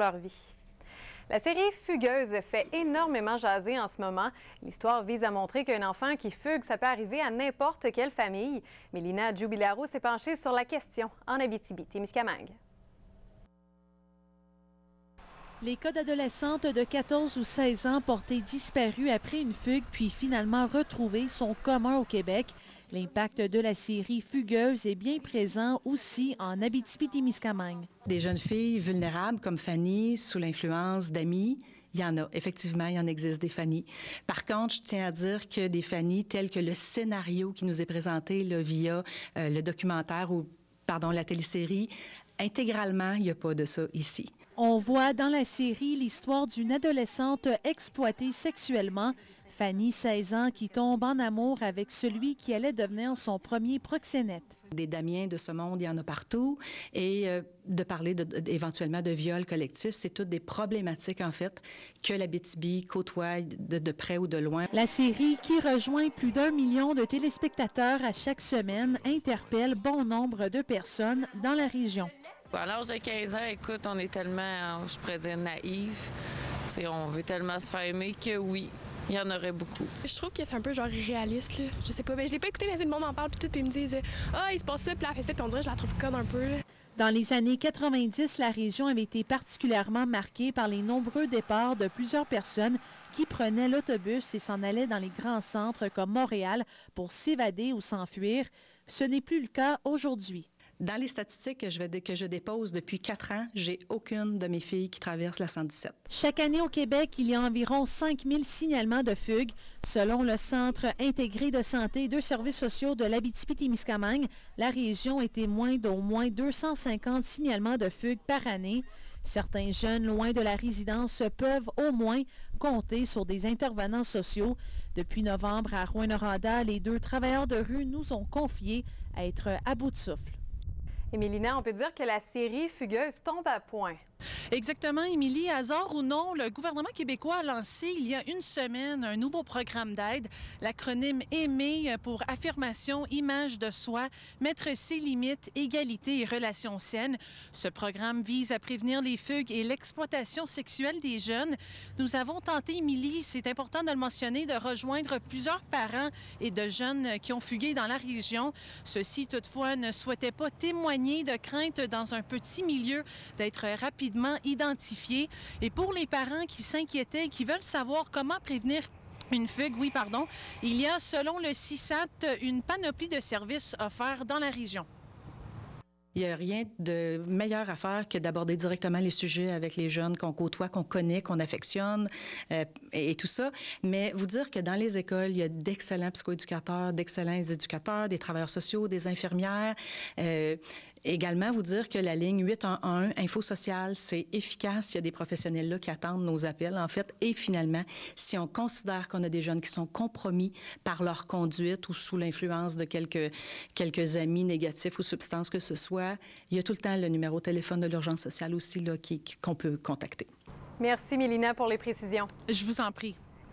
leur vie. La série Fugueuse fait énormément jaser en ce moment. L'histoire vise à montrer qu'un enfant qui fugue, ça peut arriver à n'importe quelle famille. Mélina Jubilaro s'est penchée sur la question en Abitibi-Témiscamingue. Les cas d'adolescentes de 14 ou 16 ans portées disparues après une fugue puis finalement retrouvées sont communs au Québec. L'impact de la série Fugueuse est bien présent aussi en Abitibi-Témiscamingue. Des jeunes filles vulnérables comme Fanny, sous l'influence d'amis, il y en a. Effectivement, il y en existe des Fanny. Par contre, je tiens à dire que des Fanny telles que le scénario qui nous est présenté là, via le documentaire ou, la télésérie, intégralement, il n'y a pas de ça ici. On voit dans la série l'histoire d'une adolescente exploitée sexuellement. Fanny, 16 ans, qui tombe en amour avec celui qui allait devenir son premier proxénète. Des Damiens de ce monde, il y en a partout. Et de parler éventuellement de viol collectif, c'est toutes des problématiques, en fait, que l'Abitibi côtoie de près ou de loin. La série, qui rejoint plus d'1 million de téléspectateurs à chaque semaine, interpelle bon nombre de personnes dans la région. À l'âge de 15 ans, écoute, on est tellement, je pourrais dire, naïfs. On veut tellement se faire aimer que oui, il y en aurait beaucoup. Je trouve que c'est un peu genre réaliste, là. Je sais pas, mais je l'ai pas écouté, mais le monde en parle, puis tout, puis ils me disent « Ah, il se passe ça, puis elle fait ça », puis on dirait que je la trouve conne un peu, là. Dans les années 90, la région avait été particulièrement marquée par les nombreux départs de plusieurs personnes qui prenaient l'autobus et s'en allaient dans les grands centres comme Montréal pour s'évader ou s'enfuir. Ce n'est plus le cas aujourd'hui. Dans les statistiques que je dépose depuis 4 ans, j'ai aucune de mes filles qui traverse la 117. Chaque année au Québec, il y a environ 5000 signalements de fugue. Selon le Centre intégré de santé et de services sociaux de l'Abitibi-Témiscamingue, la région est témoin d'au moins 250 signalements de fugue par année. Certains jeunes loin de la résidence peuvent au moins compter sur des intervenants sociaux. Depuis novembre, à Rouyn-Noranda, les 2 travailleurs de rue nous ont confié être à bout de souffle. Et Mélina, on peut dire que la série Fugueuse tombe à point. Exactement, Émilie. Hasard ou non, le gouvernement québécois a lancé il y a une semaine un nouveau programme d'aide, l'acronyme AIMÉ pour Affirmation, Image de soi, mettre ses limites, égalité et relations saines. Ce programme vise à prévenir les fugues et l'exploitation sexuelle des jeunes. Nous avons tenté, Émilie, c'est important de le mentionner, de rejoindre plusieurs parents et de jeunes qui ont fugué dans la région. Ceux-ci, toutefois, ne souhaitaient pas témoigner de crainte dans un petit milieu d'être rapidement identifiés. Et pour les parents qui s'inquiétaient et qui veulent savoir comment prévenir une fugue, il y a, selon le CISAT, une panoplie de services offerts dans la région. Il n'y a rien de meilleur à faire que d'aborder directement les sujets avec les jeunes qu'on côtoie, qu'on connaît, qu'on affectionne et tout ça. Mais vous dire que dans les écoles, il y a d'excellents psychoéducateurs, d'excellents éducateurs, des travailleurs sociaux, des infirmières. Également, vous dire que la ligne 811, Info sociale, c'est efficace. Il y a des professionnels là qui attendent nos appels, en fait. Et finalement, si on considère qu'on a des jeunes qui sont compromis par leur conduite ou sous l'influence de quelques amis négatifs ou substances que ce soit, il y a tout le temps le numéro de téléphone de l'urgence sociale aussi là, qu'on peut contacter. Merci, Mélina, pour les précisions. Je vous en prie.